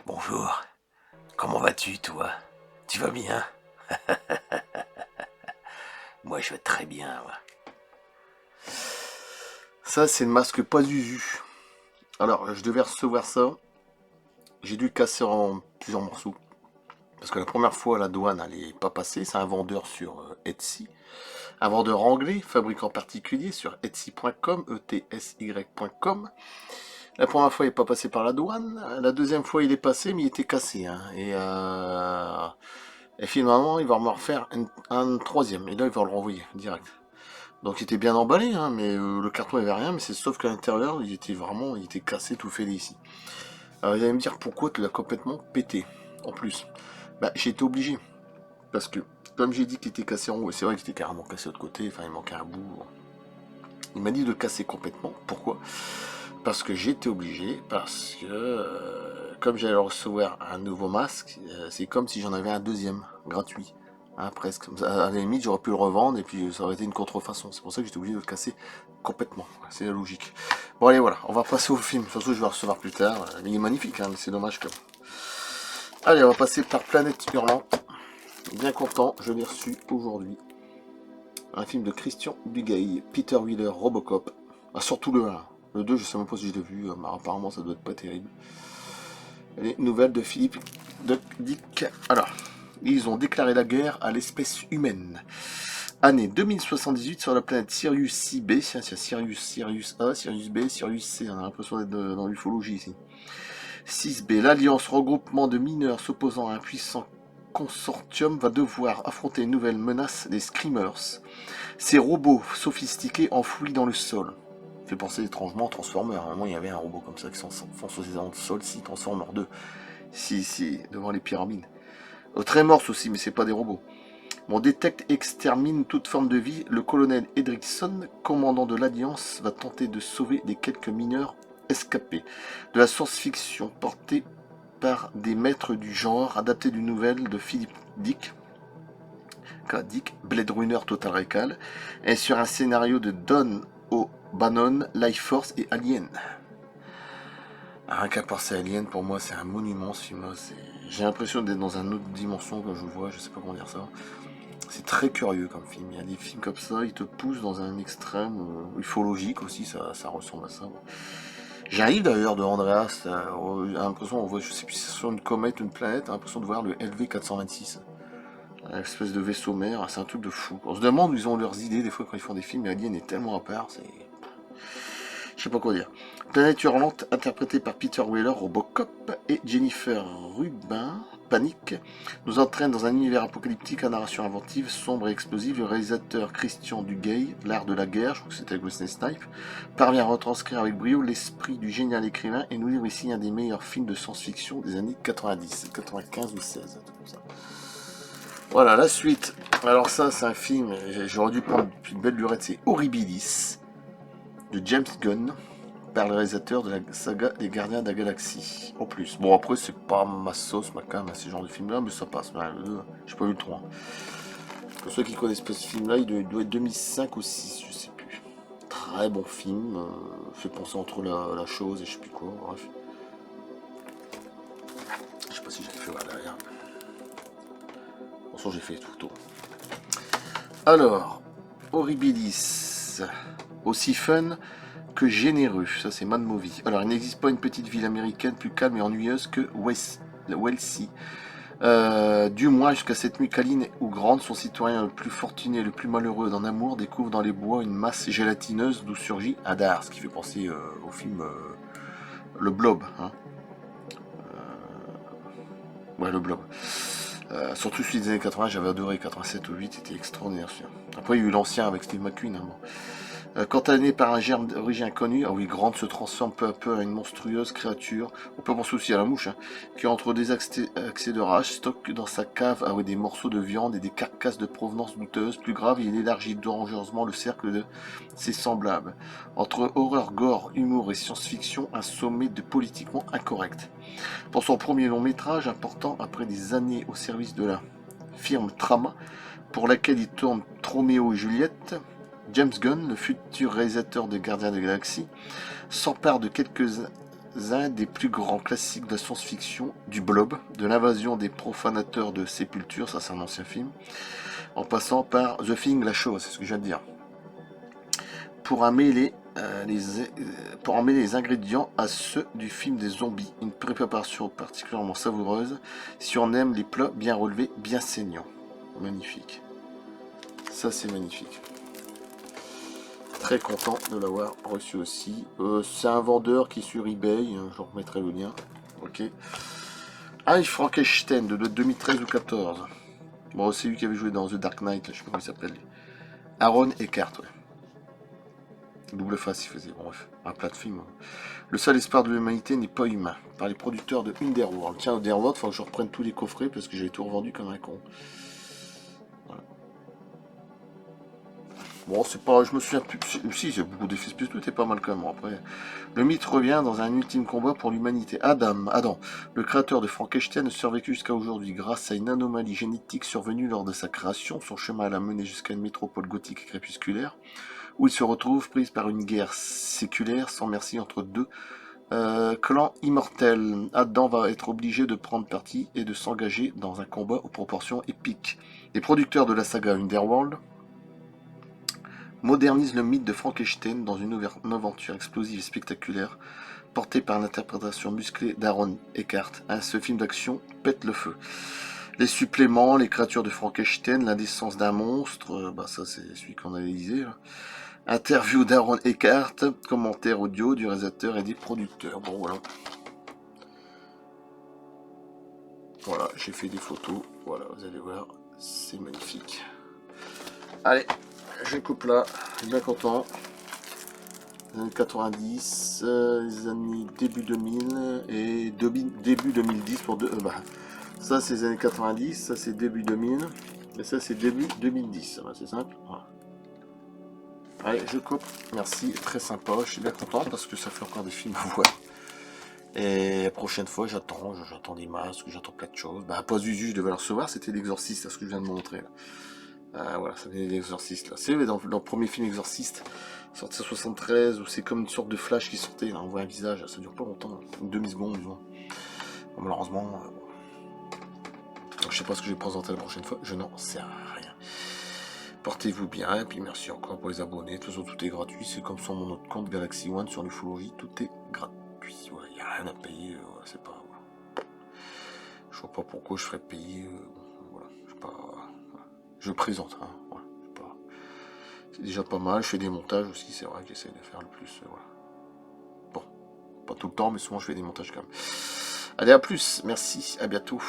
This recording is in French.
Bonjour, comment vas-tu toi? Tu vas bien? Moi je vais très bien, moi. Ça, c'est le masque pas Zuzu. Alors, je devais recevoir ça. J'ai dû le casser en plusieurs morceaux. Parce que la première fois, la douane, elle est pas passée. C'est un vendeur sur Etsy. Un vendeur anglais, fabricant particulier sur etsy.com, etsy.com. La première fois, il n'est pas passé par la douane. La deuxième fois, il est passé, mais il était cassé, hein. Et finalement, il va me refaire un troisième. Et là, il va le renvoyer direct. Donc il était bien emballé, hein, mais le carton il avait rien, mais c'est sauf qu'à l'intérieur il était cassé tout fait ici. Alors il allait me dire pourquoi tu l'as complètement pété. En plus, bah j'ai été obligé parce que comme j'ai dit qu'il était cassé en haut, et c'est vrai qu'il était carrément cassé de l'autre côté, enfin il manquait un bout. Il m'a dit de le casser complètement. Pourquoi? Parce que j'étais obligé, parce que comme j'allais recevoir un nouveau masque, c'est comme si j'en avais un deuxième, gratuit. Hein, presque. À la limite, j'aurais pu le revendre et puis ça aurait été une contrefaçon. C'est pour ça que j'étais obligé de le casser complètement. C'est la logique. Bon, allez, voilà, on va passer au film. De toute façon, je vais le recevoir plus tard. Il est magnifique, hein, mais c'est dommage que. Allez, on va passer par Planète Hurlante. Bien content, je l'ai reçu aujourd'hui. Un film de Christian Duguay, Peter Wheeler, Robocop. Ah, surtout le 1. Le 2, je sais même pas si je l'ai vu, mais apparemment ça doit être pas terrible. Les nouvelles de Philippe de Dick. Alors, ils ont déclaré la guerre à l'espèce humaine. Année 2078 sur la planète Sirius CB. Tiens, Sirius, Sirius A, Sirius B, Sirius C. On a l'impression d'être dans l'ufologie ici. 6B. L'alliance regroupement de mineurs s'opposant à un puissant consortium va devoir affronter une nouvelle menace, les Screamers. Ces robots sophistiqués enfouis dans le sol. Fait penser étrangement aux Transformers. À un moment, il y avait un robot comme ça qui s'enfonce dans le sol. Si, Transformers 2. Si, devant les pyramides. Tremors aussi, mais c'est pas des robots. Bon, détecte et extermine toute forme de vie. Le colonel Edrickson, commandant de l'Alliance, va tenter de sauver les quelques mineurs escapés. De la science-fiction portée par des maîtres du genre, adaptée d'une nouvelle de Philip Dick, Blade Runner Total Recall, et sur un scénario de Don O'Bannon, Life Force et Alien. Rien qu'à part c'est Alien, pour moi c'est un monument ce film-là. J'ai l'impression d'être dans une autre dimension quand je le vois, je sais pas comment dire ça. C'est très curieux comme film. Il y a des films comme ça, ils te poussent dans un extrême ufologique aussi, ça ressemble à ça. J'arrive d'ailleurs de Andreas, l'impression, on voit, je sais plus si c'est sur une comète, une planète, l'impression de voir le LV-426. Une espèce de vaisseau mère, c'est un truc de fou. On se demande où ils ont leurs idées des fois quand ils font des films, mais Alien est tellement à part, c'est. Je sais pas quoi dire. Planète Hurlante, interprétée par Peter Weller, Robocop, et Jennifer Rubin, Panique, nous entraîne dans un univers apocalyptique à narration inventive, sombre et explosive. Le réalisateur Christian Duguay, l'art de la guerre, je crois que c'était avec Wesley Snipes, parvient à retranscrire avec brio l'esprit du génial écrivain et nous livre ici un des meilleurs films de science-fiction des années 90, 95 ou 16. Comme ça. Voilà, la suite. Alors ça, c'est un film, j'aurais dû prendre une belle lurette, c'est Horribilis, de James Gunn, par le réalisateur de la saga des Gardiens de la Galaxie. En plus. Bon, après, c'est pas ma sauce, ma cam, ce genre de film-là, mais ça passe. J'ai pas vu le 3. Pour ceux qui connaissent pas ce film-là, il doit être 2005 ou 6, je sais plus. Très bon film, fait penser entre la chose et je sais plus quoi, bref. Je sais pas si j'ai fait derrière. De toute façon, j'ai fait tout. Alors, Horribilis, aussi fun que généreux, ça c'est Mad Movie. Alors, il n'existe pas une petite ville américaine plus calme et ennuyeuse que Wellsy. Du moins, jusqu'à cette nuit câline ou grande, son citoyen le plus fortuné et le plus malheureux d'en amour découvre dans les bois une masse gélatineuse d'où surgit Hadar, ce qui fait penser au film Le Blob. Hein. Ouais, Le Blob. Surtout celui des années 80, j'avais adoré. 87 ou 8, c'était extraordinaire celui-là. Après, il y a eu l'ancien avec Steve McQueen. Hein, bon. Contaminée par un germe d'origine inconnue, ah oui, Grant se transforme peu à peu en une monstrueuse créature, on peut penser aussi à la mouche, hein, qui entre des accès de rage stocke dans sa cave avec des morceaux de viande et des carcasses de provenance douteuse. Plus grave, il élargit dangereusement le cercle de ses semblables. Entre horreur, gore, humour et science-fiction, un sommet de politiquement incorrect. Pour son premier long métrage, important après des années au service de la firme Trama, pour laquelle il tourne Troméo et Juliette, James Gunn, le futur réalisateur de Gardiens de la Galaxie, s'empare de quelques quelques-uns des plus grands classiques de la science-fiction, du Blob, de l'invasion des profanateurs de sépultures, ça c'est un ancien film, en passant par The Thing, la chose, c'est ce que je viens de dire. Pour en mêler les ingrédients à ceux du film des zombies, une préparation particulièrement savoureuse, si on aime les plats bien relevés, bien saignants. Magnifique. Ça c'est magnifique. Très content de l'avoir reçu aussi. C'est un vendeur qui est sur eBay, je remettrai le lien. Ok. Heinz Frankenstein de 2013 ou 14. Bon, c'est lui qui avait joué dans The Dark Knight, je sais pas comment il s'appelle. Aaron Eckhart, ouais. Double face, il faisait, bref, un plat de film. Le seul espoir de l'humanité n'est pas humain. Par les producteurs de Underworld. Tiens, Underworld, il faut que je reprenne tous les coffrets parce que j'ai tout revendu comme un con. Voilà. Bon, c'est pas, je me souviens plus. Si, c'est beaucoup d'effets spéciaux, tout est pas mal quand même. Après, le mythe revient dans un ultime combat pour l'humanité. Adam, le créateur de Frankenstein, a survécu jusqu'à aujourd'hui grâce à une anomalie génétique survenue lors de sa création. Son chemin l'a mené jusqu'à une métropole gothique et crépusculaire, où il se retrouve prise par une guerre séculaire sans merci entre deux clans immortels. Adam va être obligé de prendre parti et de s'engager dans un combat aux proportions épiques. Les producteurs de la saga Underworld modernise le mythe de Frankenstein dans une aventure explosive et spectaculaire, portée par l'interprétation musclée d'Aaron Eckhart. Ce film d'action pète le feu. Les suppléments, les créatures de Frankenstein, l'indécence d'un monstre, ça c'est celui qu'on a analysé. Interview d'Aaron Eckhart, commentaire audio du réalisateur et des producteurs. Bon voilà. Voilà, j'ai fait des photos. Voilà, vous allez voir, c'est magnifique. Allez. Je coupe là, je suis bien content. Les années 90, les années début 2000 et début 2010 pour deux. Ça c'est les années 90, ça c'est début 2000 et ça c'est début 2010. C'est simple. Voilà. Allez, je coupe. Merci, très sympa. Je suis bien content parce que ça fait encore des films à voir. Et la prochaine fois, j'attends des masques, j'attends plein de choses. Pas Zuzu, je devais le recevoir, c'était l'exorciste, ce que je viens de montrer là. Voilà, ça venait d'Exorciste là. C'est dans le premier film Exorciste, sorti en 73, où c'est comme une sorte de flash qui sortait, là, on voit un visage, ça dure pas longtemps, une demi-seconde, disons. Bon, malheureusement, je sais pas ce que je vais présenter la prochaine fois, je n'en sais rien. Portez-vous bien, et puis merci encore pour les abonnés. De toute façon, tout est gratuit, c'est comme sur mon autre compte Galaxy One sur l'ufologie, tout est gratuit. Voilà, il n'y a rien à payer, c'est pas. Je vois pas pourquoi je ferais payer, voilà, je sais pas. Je présente, hein. Voilà, c'est déjà pas mal, je fais des montages aussi, c'est vrai que j'essaie de faire le plus, voilà. Bon, pas tout le temps, mais souvent je fais des montages quand même. Allez, à plus, merci, à bientôt.